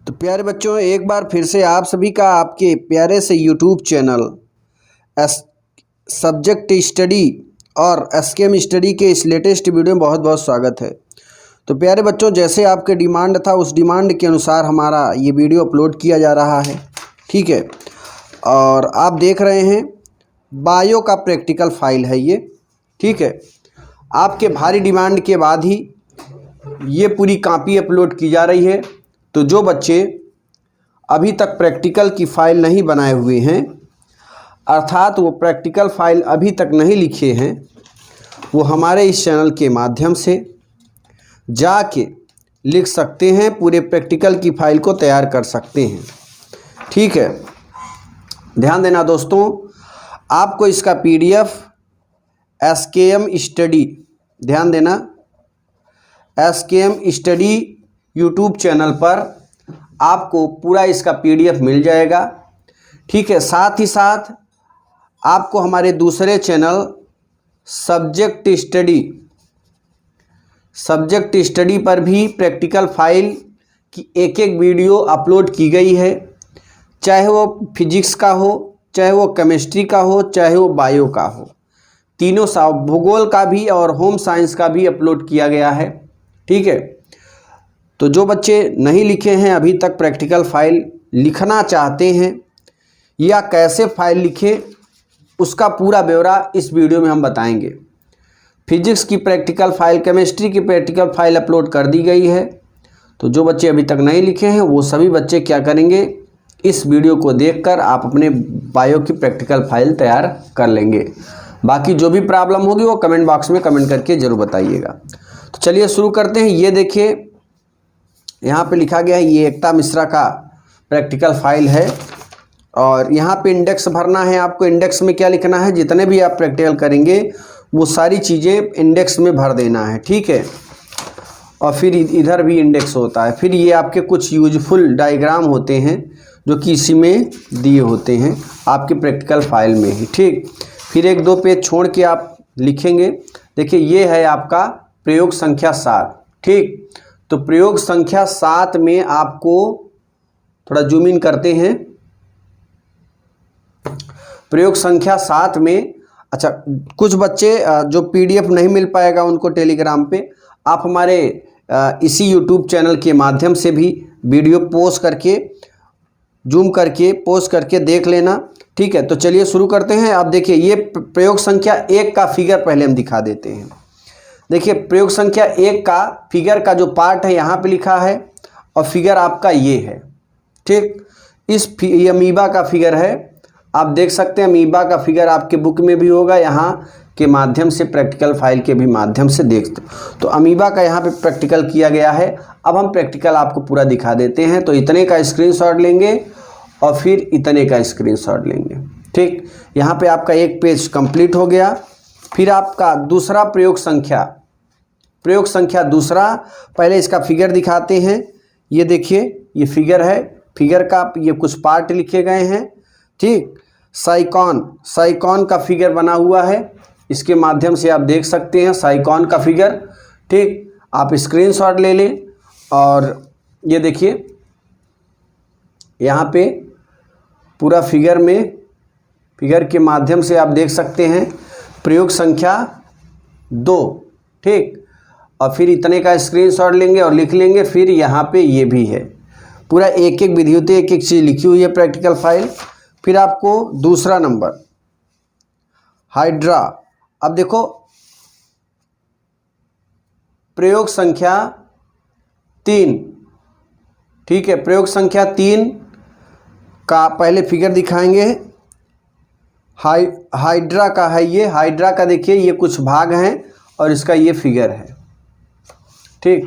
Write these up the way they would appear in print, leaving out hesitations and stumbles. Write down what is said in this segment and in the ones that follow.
तो प्यारे बच्चों, एक बार फिर से आप सभी का आपके प्यारे से यूट्यूब चैनल सब्जेक्ट स्टडी और एसकेएम स्टडी के इस लेटेस्ट वीडियो में बहुत बहुत स्वागत है। तो प्यारे बच्चों, जैसे आपके डिमांड था उस डिमांड के अनुसार हमारा ये वीडियो अपलोड किया जा रहा है। ठीक है, और आप देख रहे हैं बायो का प्रैक्टिकल फाइल है ये। ठीक है, आपके भारी डिमांड के बाद ही ये पूरी कॉपी अपलोड की जा रही है। तो जो बच्चे अभी तक प्रैक्टिकल की फ़ाइल नहीं बनाए हुए हैं, अर्थात वो प्रैक्टिकल फ़ाइल अभी तक नहीं लिखे हैं, वो हमारे इस चैनल के माध्यम से जाके लिख सकते हैं, पूरे प्रैक्टिकल की फ़ाइल को तैयार कर सकते हैं। ठीक है, ध्यान देना दोस्तों, आपको इसका पीडीएफ एसकेएम स्टडी, ध्यान देना, एसकेएम स्टडी यूट्यूब चैनल पर आपको पूरा इसका पीडीएफ मिल जाएगा। ठीक है, साथ ही साथ आपको हमारे दूसरे चैनल सब्जेक्ट स्टडी पर भी प्रैक्टिकल फाइल की एक एक वीडियो अपलोड की गई है, चाहे वो फिजिक्स का हो, चाहे वो केमिस्ट्री का हो, चाहे वो बायो का हो, तीनों भूगोल का भी और होम साइंस का भी अपलोड किया गया है। ठीक है, तो जो बच्चे नहीं लिखे हैं अभी तक प्रैक्टिकल फाइल, लिखना चाहते हैं या कैसे फाइल लिखें, उसका पूरा ब्यौरा इस वीडियो में हम बताएंगे। फिजिक्स की प्रैक्टिकल फाइल, केमिस्ट्री की प्रैक्टिकल फाइल अपलोड कर दी गई है। तो जो बच्चे अभी तक नहीं लिखे हैं वो सभी बच्चे क्या करेंगे, इस वीडियो को देखकर आप अपने बायो की प्रैक्टिकल फाइल तैयार कर लेंगे। बाकी जो भी प्रॉब्लम होगी वो कमेंट बॉक्स में कमेंट करके ज़रूर बताइएगा। तो चलिए शुरू करते हैं। ये देखिए, यहाँ पे लिखा गया है, ये एकता मिश्रा का प्रैक्टिकल फाइल है और यहाँ पे इंडेक्स भरना है आपको। इंडेक्स में क्या लिखना है, जितने भी आप प्रैक्टिकल करेंगे वो सारी चीज़ें इंडेक्स में भर देना है। ठीक है, और फिर इधर भी इंडेक्स होता है। फिर ये आपके कुछ यूजफुल डायग्राम होते हैं जो कि इसी में दिए होते हैं आपके प्रैक्टिकल फाइल में ही। ठीक, फिर एक दो पेज छोड़ के आप लिखेंगे। देखिए, ये है आपका प्रयोग संख्या 7। ठीक, तो प्रयोग संख्या 7 में आपको थोड़ा जूम इन करते हैं। प्रयोग संख्या 7 में, अच्छा, कुछ बच्चे जो पीडीएफ नहीं मिल पाएगा उनको टेलीग्राम पे आप हमारे इसी यूट्यूब चैनल के माध्यम से भी वीडियो पोस्ट करके, जूम करके पोस्ट करके देख लेना। ठीक है, तो चलिए शुरू करते हैं। आप देखिए, ये प्रयोग संख्या 1 का फिगर पहले हम दिखा देते हैं। देखिए, प्रयोग संख्या 1 का फिगर का जो पार्ट है यहाँ पे लिखा है और फिगर आपका ये है। ठीक, ये अमीबा का फिगर है, आप देख सकते हैं। अमीबा का फिगर आपके बुक में भी होगा, यहाँ के माध्यम से प्रैक्टिकल फाइल के भी माध्यम से देखते। तो अमीबा का यहाँ पे प्रैक्टिकल किया गया है। अब हम प्रैक्टिकल आपको पूरा दिखा देते हैं। तो इतने का स्क्रीनशॉट लेंगे और फिर इतने का स्क्रीनशॉट लेंगे। ठीक, यहाँ पे आपका एक पेज कंप्लीट हो गया। फिर आपका दूसरा प्रयोग संख्या दूसरा, पहले इसका फिगर दिखाते हैं। ये देखिए, ये फिगर है, फिगर का ये कुछ पार्ट लिखे गए हैं। ठीक, साइकॉन का फिगर बना हुआ है, इसके माध्यम से आप देख सकते हैं साइकॉन का फिगर। ठीक, आप स्क्रीनशॉट ले लें और ये देखिए यहाँ पे पूरा फिगर के माध्यम से आप देख सकते हैं प्रयोग संख्या 2। ठीक, और फिर इतने का स्क्रीनशॉट लेंगे और लिख लेंगे। फिर यहाँ पे ये भी है, पूरा एक एक विधिवत एक एक चीज़ लिखी हुई है प्रैक्टिकल फाइल। फिर आपको दूसरा नंबर हाइड्रा, अब देखो प्रयोग संख्या 3। ठीक है, प्रयोग संख्या 3 का पहले फिगर दिखाएंगे। हाइड्रा का है ये, हाइड्रा का देखिए ये कुछ भाग हैं और इसका ये फिगर है। ठीक,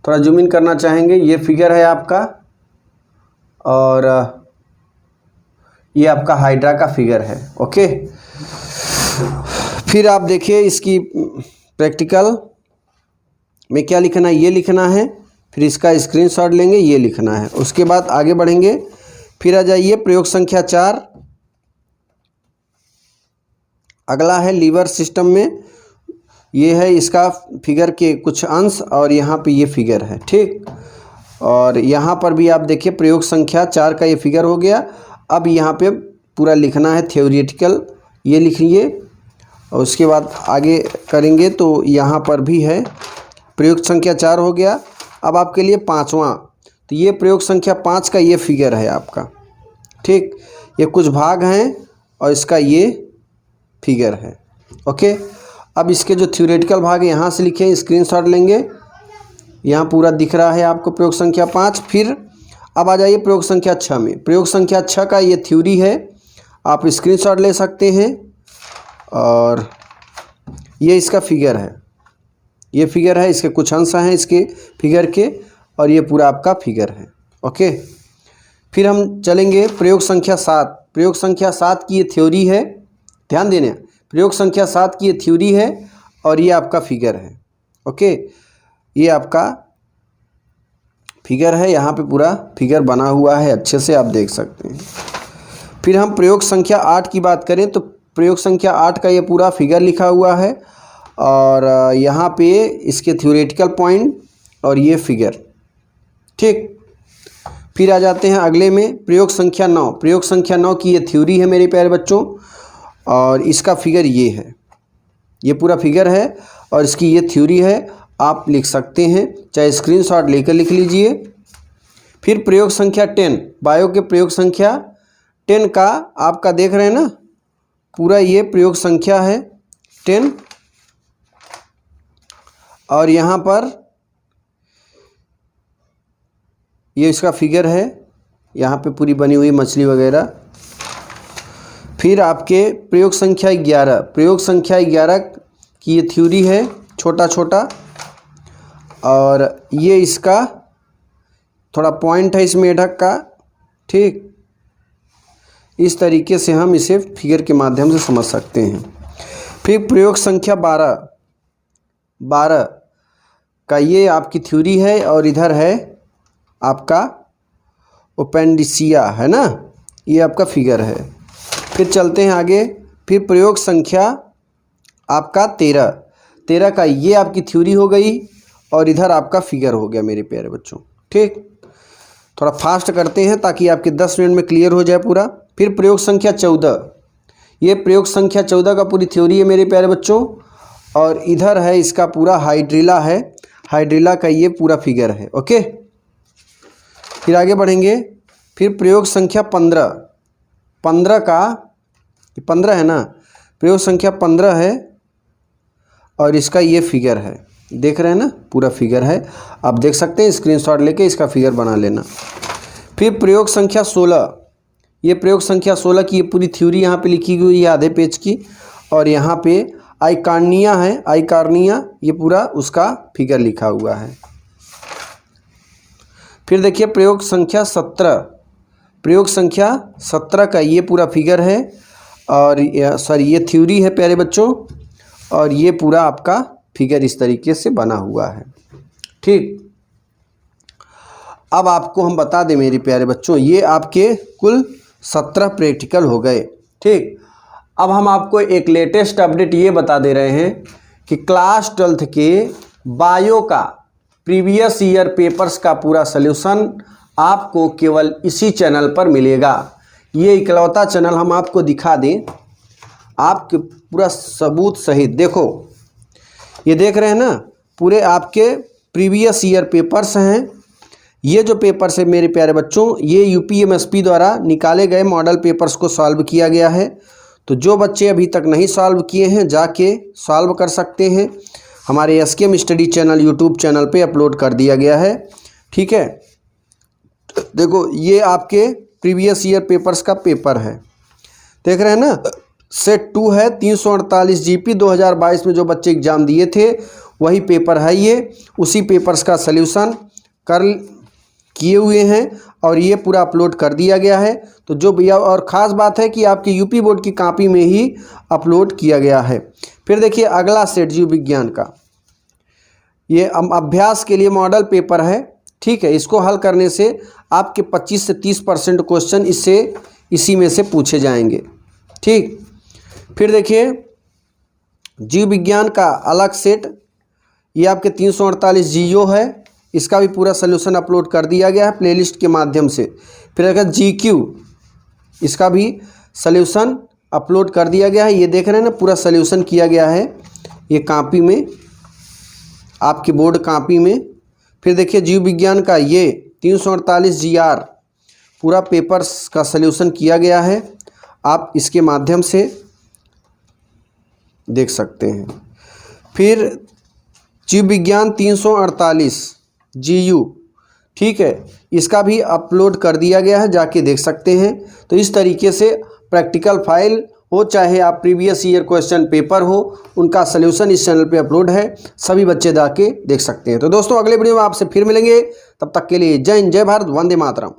थोड़ा जूम इन करना चाहेंगे, ये फिगर है आपका और ये आपका हाइड्रा का फिगर है। ओके, फिर आप देखिए इसकी प्रैक्टिकल में क्या लिखना है, ये लिखना है। फिर इसका स्क्रीनशॉट लेंगे, ये लिखना है। उसके बाद आगे बढ़ेंगे। फिर आ जाइए प्रयोग संख्या 4, अगला है लीवर सिस्टम में। ये है इसका फिगर के कुछ अंश और यहाँ पे ये फिगर है। ठीक, और यहाँ पर भी आप देखिए प्रयोग संख्या 4 का ये फिगर हो गया। अब यहाँ पे पूरा लिखना है थ्योरेटिकल, ये लिखिए और उसके बाद आगे करेंगे। तो यहाँ पर भी है प्रयोग संख्या 4 हो गया। अब आपके लिए 5वां, तो ये प्रयोग संख्या 5 का ये फिगर है आपका, ठीक। ये कुछ भाग हैं और इसका ये फिगर है, ओके। अब इसके जो थ्योरेटिकल भाग है यहाँ से लिखें, स्क्रीनशॉट लेंगे, यहाँ पूरा दिख रहा है आपको प्रयोग संख्या 5। फिर अब आ जाइए प्रयोग संख्या 6 में। प्रयोग संख्या 6 का ये थ्योरी है, आप स्क्रीनशॉट ले सकते हैं और ये इसका फिगर है, ये फिगर है, इसके कुछ अंश हैं इसके फिगर के और ये पूरा आपका फिगर है, ओके। फिर हम चलेंगे प्रयोग संख्या 7। प्रयोग संख्या 7 की ये थ्योरी है, ध्यान देना, प्रयोग संख्या 7 की ये थ्योरी है और ये आपका फिगर है, ओके। ये आपका फिगर है, यहाँ पे पूरा फिगर बना हुआ है, अच्छे से आप देख सकते हैं। फिर हम प्रयोग संख्या 8 की बात करें तो प्रयोग संख्या 8 का ये पूरा फिगर लिखा हुआ है और यहाँ पे इसके थ्योरेटिकल पॉइंट और ये फिगर, ठीक। फिर आ जाते हैं अगले में प्रयोग संख्या 9। प्रयोग संख्या 9 की ये थ्योरी है मेरे प्यारे बच्चों और इसका फिगर ये है, ये पूरा फिगर है और इसकी ये थ्योरी है, आप लिख सकते हैं, चाहे स्क्रीनशॉट लेकर लिख लीजिए। फिर प्रयोग संख्या 10, बायो के प्रयोग संख्या 10 का आपका देख रहे हैं ना, पूरा ये प्रयोग संख्या है 10 और यहाँ पर ये इसका फिगर है, यहाँ पे पूरी बनी हुई मछली वगैरह। फिर आपके प्रयोग संख्या 11, प्रयोग संख्या 11 की ये थ्योरी है, छोटा छोटा, और ये इसका थोड़ा पॉइंट है इस मेढक का, ठीक। इस तरीके से हम इसे फिगर के माध्यम से समझ सकते हैं। फिर प्रयोग संख्या 12 का ये आपकी थ्योरी है और इधर है आपका ओपेंडिसिया, है ना, ये आपका फिगर है। फिर चलते हैं आगे। फिर प्रयोग संख्या आपका 13 का ये आपकी थ्योरी हो गई और इधर आपका फिगर हो गया मेरे प्यारे बच्चों, ठीक। थोड़ा फास्ट करते हैं ताकि आपके 10 मिनट में क्लियर हो जाए पूरा। फिर प्रयोग संख्या 14, ये प्रयोग संख्या 14 का पूरी थ्योरी है मेरे प्यारे बच्चों और इधर है इसका पूरा हाइड्रिला है, हाइड्रिला का ये पूरा फिगर है, ओके। फिर आगे बढ़ेंगे। फिर प्रयोग संख्या 15 का 15 है ना, प्रयोग संख्या 15 है और इसका ये फिगर है, देख रहे हैं ना, पूरा फिगर है, आप देख सकते हैं, स्क्रीनशॉट लेके इसका फिगर बना लेना। फिर प्रयोग संख्या 16, ये प्रयोग संख्या 16 की ये पूरी थ्योरी यहाँ पे लिखी हुई है आधे पेज की और यहाँ पे आइकार्निया है, आइकार्निया, ये पूरा उसका फिगर लिखा हुआ है। फिर देखिए प्रयोग संख्या 17, प्रयोग संख्या 17 का ये पूरा फिगर है और ये थ्योरी है प्यारे बच्चों और ये पूरा आपका फिगर इस तरीके से बना हुआ है, ठीक। अब आपको हम बता दें मेरे प्यारे बच्चों, ये आपके कुल 17 प्रैक्टिकल हो गए, ठीक। अब हम आपको एक लेटेस्ट अपडेट ये बता दे रहे हैं कि क्लास 12th के बायो का प्रीवियस ईयर पेपर्स का पूरा सल्यूशन आपको केवल इसी चैनल पर मिलेगा। ये इकलौता चैनल हम आपको दिखा दें, आपके पूरा सबूत सहित, देखो ये देख रहे हैं ना, पूरे आपके प्रीवियस ईयर पेपर्स हैं। ये जो पेपर्स है मेरे प्यारे बच्चों, ये यूपीएमएसपी द्वारा निकाले गए मॉडल पेपर्स को सॉल्व किया गया है। तो जो बच्चे अभी तक नहीं सॉल्व किए हैं जाके सॉल्व कर सकते हैं, हमारे SKM study channel YouTube channel पे अपलोड कर दिया गया है, ठीक है। देखो ये आपके प्रीवियस ईयर पेपर्स का पेपर है, देख रहे हैं ना, सेट 2 है, 348 जीपी 2022 में जो बच्चे एग्जाम दिए थे वही पेपर है ये, उसी पेपर्स का सल्यूशन किए हुए हैं और ये पूरा अपलोड कर दिया गया है। तो जो भैया, और ख़ास बात है कि आपके यूपी बोर्ड की कॉपी में ही अपलोड किया गया है। फिर देखिए अगला सेट जीव विज्ञान का, ये अभ्यास के लिए मॉडल पेपर है, ठीक है। इसको हल करने से आपके 25 से 30% क्वेश्चन इसी में से पूछे जाएंगे, ठीक। फिर देखिए जीव विज्ञान का अलग सेट, ये आपके 348 जीओ है, इसका भी पूरा सलूशन अपलोड कर दिया गया है प्लेलिस्ट के माध्यम से। फिर अगर GQ, इसका भी सलूशन अपलोड कर दिया गया है। ये देख रहे हैं ना, पूरा सलूशन किया गया है ये कॉपी में, आपकी बोर्ड कॉपी में। फिर देखिए जीव विज्ञान का ये 348 GR पूरा पेपर्स का सलूशन किया गया है, आप इसके माध्यम से देख सकते हैं। फिर जीव विज्ञान 348 GU, ठीक है, इसका भी अपलोड कर दिया गया है, जाके देख सकते हैं। तो इस तरीके से प्रैक्टिकल फाइल हो चाहे आप प्रीवियस ईयर क्वेश्चन पेपर हो, उनका सलूशन इस चैनल पे अपलोड है, सभी बच्चे जाके देख सकते हैं। तो दोस्तों अगले वीडियो में आपसे फिर मिलेंगे, तब तक के लिए जय हिंद, जय भारत, वंदे मातरम।